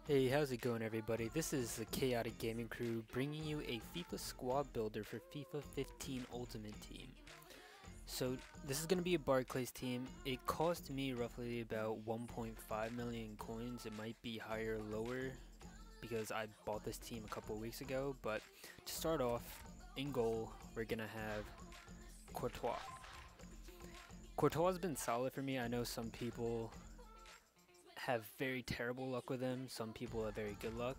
Hey, how's it going everybody? This is the Chaotic Gaming Crew bringing you a FIFA squad builder for FIFA 15 Ultimate Team. So this is going to be a Barclays team. It cost me roughly about 1.5 million coins. It might be higher or lower because I bought this team a couple of weeks ago. But to start off, in goal, we're going to have Courtois. Courtois has been solid for me. I know some people have very terrible luck with him. Some people have very good luck.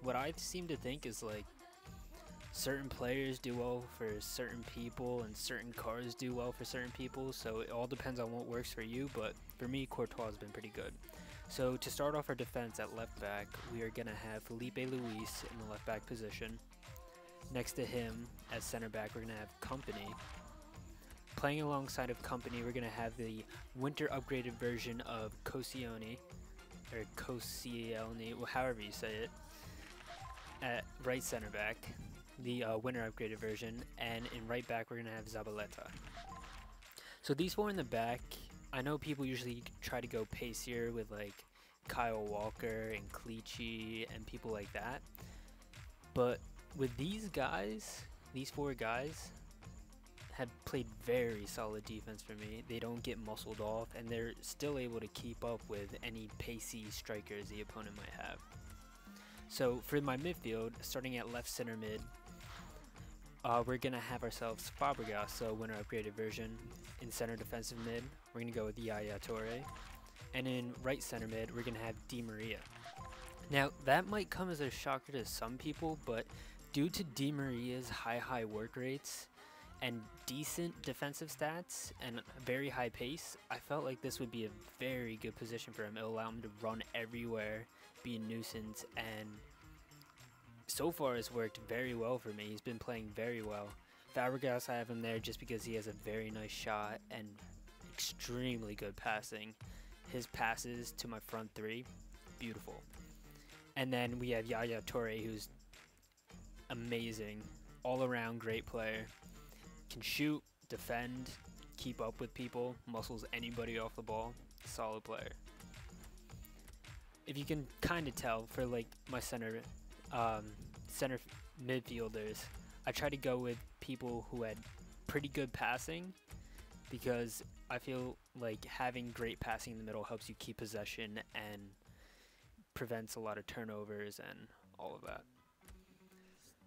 What I seem to think is like certain players do well for certain people and certain cars do well for certain people, so it all depends on what works for you, but for me Courtois has been pretty good. So to start off our defense at left back, we are going to have Felipe Luis in the left back position. Next to him as center back we're going to have Company. Playing alongside of Company, we're going to have the winter upgraded version of Koscielny, or Koscielny, however you say it, at right center back, the winter upgraded version, and in right back we're going to have Zabaleta. So these four in the back, I know people usually try to go pacier with like Kyle Walker and Clichy and people like that, but with these guys, these four guys, have played very solid defense for me. They don't get muscled off and they're still able to keep up with any pacey strikers the opponent might have. So for my midfield, starting at left center mid, we're going to have ourselves Fabregas, so winter upgraded version. In center defensive mid, we're going to go with Yaya Toure. And in right center mid, we're going to have Di Maria. Now that might come as a shocker to some people, but due to Di Maria's high work rates and decent defensive stats and very high pace, I felt like this would be a very good position for him. It'll allow him to run everywhere, be a nuisance, and so far it's worked very well for me. He's been playing very well. Fabregas, I have him there just because he has a very nice shot and extremely good passing. His passes to my front three, beautiful. And then we have Yaya Toure, who's amazing, all-around great player. Can shoot, defend, keep up with people, muscles anybody off the ball, solid player. If you can kind of tell for like my center midfielders, I try to go with people who had pretty good passing because I feel like having great passing in the middle helps you keep possession and prevents a lot of turnovers and all of that.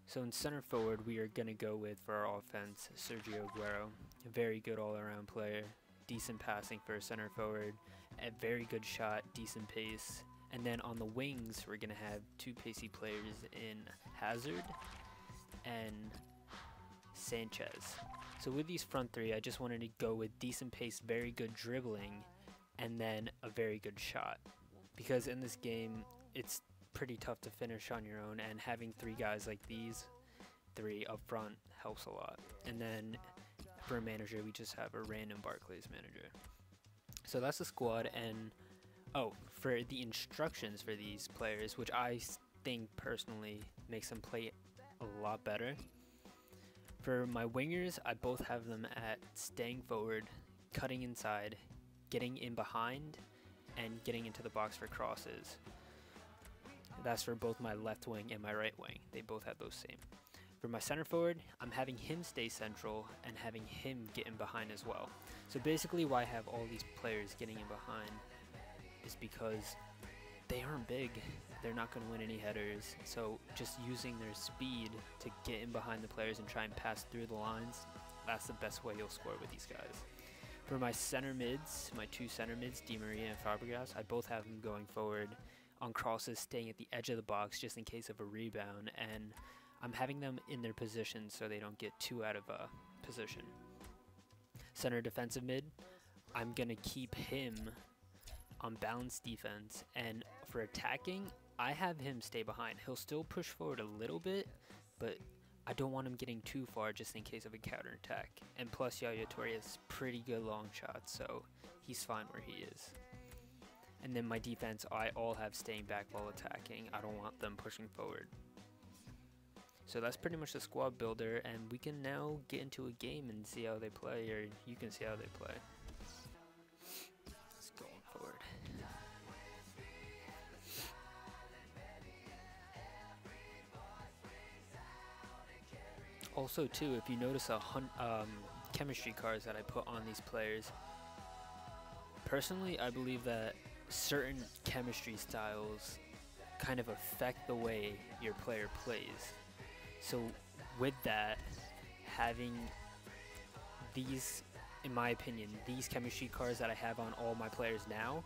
So in center forward, we are going to go with, for our offense, Sergio Aguero. A very good all-around player, decent passing for a center forward, a very good shot, decent pace. And then on the wings, we're going to have two pacey players in Hazard and Sanchez. So with these front three, I just wanted to go with decent pace, very good dribbling, and then a very good shot. Because in this game, it's pretty tough to finish on your own, and having three guys like these three up front helps a lot. And then for a manager, we just have a random Barclays manager. So that's the squad. And oh, for the instructions for these players, which I think personally makes them play a lot better. For my wingers, I both have them at staying forward, cutting inside, getting in behind, and getting into the box for crosses. That's for both my left wing and my right wing. They both have those same. For my center forward, I'm having him stay central and having him get in behind as well. So basically why I have all these players getting in behind is because they aren't big. They're not going to win any headers. So just using their speed to get in behind the players and try and pass through the lines, that's the best way you'll score with these guys. For my center mids, my two center mids, Di Maria and Fabregas, I both have them going forward on crosses, staying at the edge of the box just in case of a rebound, and I'm having them in their position so they don't get too out of a position. Center defensive mid, I'm going to keep him on balanced defense, and for attacking, I have him stay behind. He'll still push forward a little bit, but I don't want him getting too far just in case of a counterattack. And plus Yaya Toure has pretty good long shots, so he's fine where he is. And then my defense, I all have staying back while attacking. I don't want them pushing forward. So that's pretty much the squad builder, and we can now get into a game and see how they play, or you can see how they play. Let's go forward. Also, too, if you notice chemistry cards that I put on these players, personally, I believe that certain chemistry styles kind of affect the way your player plays. So with that, having these, in my opinion, these chemistry cards that I have on all my players now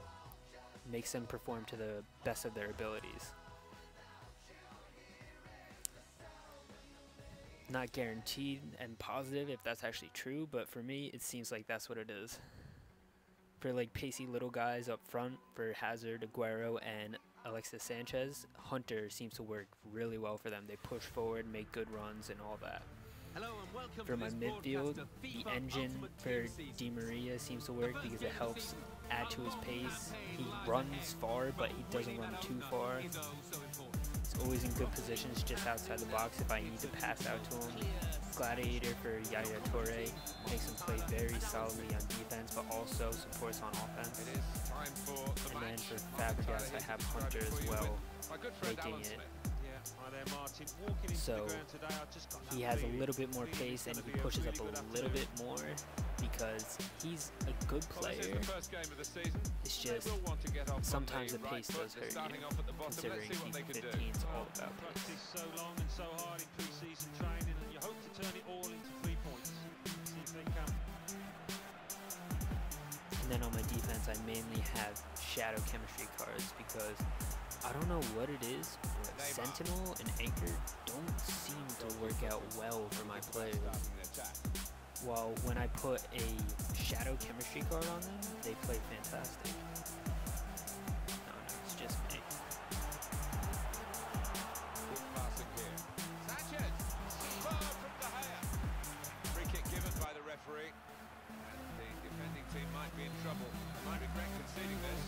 makes them perform to the best of their abilities. Not guaranteed and positive if that's actually true, but for me, it seems like that's what it is. For like pacey little guys up front, for Hazard, Aguero, and Alexis Sanchez, Hunter seems to work really well for them. They push forward, make good runs, and all that. For my midfield, the engine for Di Maria seems to work because it helps add to his pace. He runs far, but he doesn't run too far. He's always in good positions just outside the box if I need to pass out to him. Gladiator for Yaya Toure makes him play very solidly on defense, but also supports on offense. And then for Fabregas, I have Hunter as well, making it so he has a little bit more pace and he pushes up a little bit more because he's a good player. It's just sometimes the pace does hurt you, considering FIFA 15 is all about pace. So long and so hard in pre-season training, and you hope to turn it all into 3 points. See if they can. And then on my defense, I mainly have shadow chemistry cards because I don't know what it is, but Sentinel and Anchor don't seem to work out well for my players. While when I put a shadow chemistry card on them, they play fantastic. No, it's just me. Good passing here. Sanchez! Superb from De Gea. Free kick given by the referee. And the defending team might be in trouble. They might regret conceding this.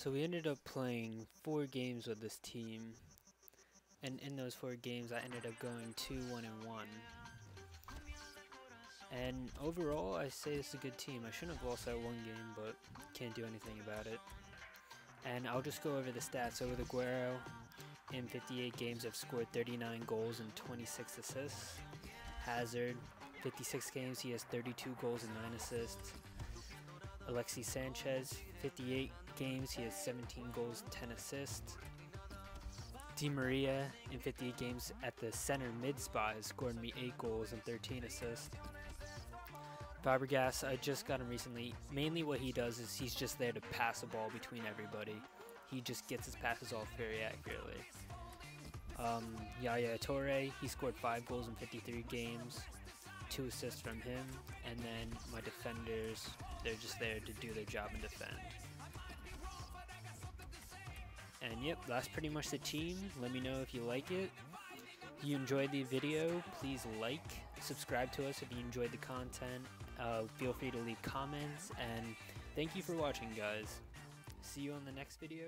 So we ended up playing 4 games with this team, and in those 4 games I ended up going 2-1-1. And overall I say it's a good team. I shouldn't have lost that one game, but can't do anything about it. And I'll just go over the stats. So with Aguero, in 58 games I've scored 39 goals and 26 assists. Hazard, 56 games he has 32 goals and 9 assists. Alexis Sanchez, 58 games, he has 17 goals, 10 assists. Di Maria, in 58 games at the center mid spot, has scored me 8 goals and 13 assists. Fabregas, I just got him recently. Mainly what he does is he's just there to pass the ball between everybody. He just gets his passes off very accurately. Yaya Toure, he scored 5 goals in 53 games, 2 assists from him, and then my defenders, they're just there to do their job and defend. And yep, that's pretty much the team. Let me know if you like it. If you enjoyed the video, please like, subscribe to us if you enjoyed the content. Feel free to leave comments, and thank you for watching, guys. See you on the next video.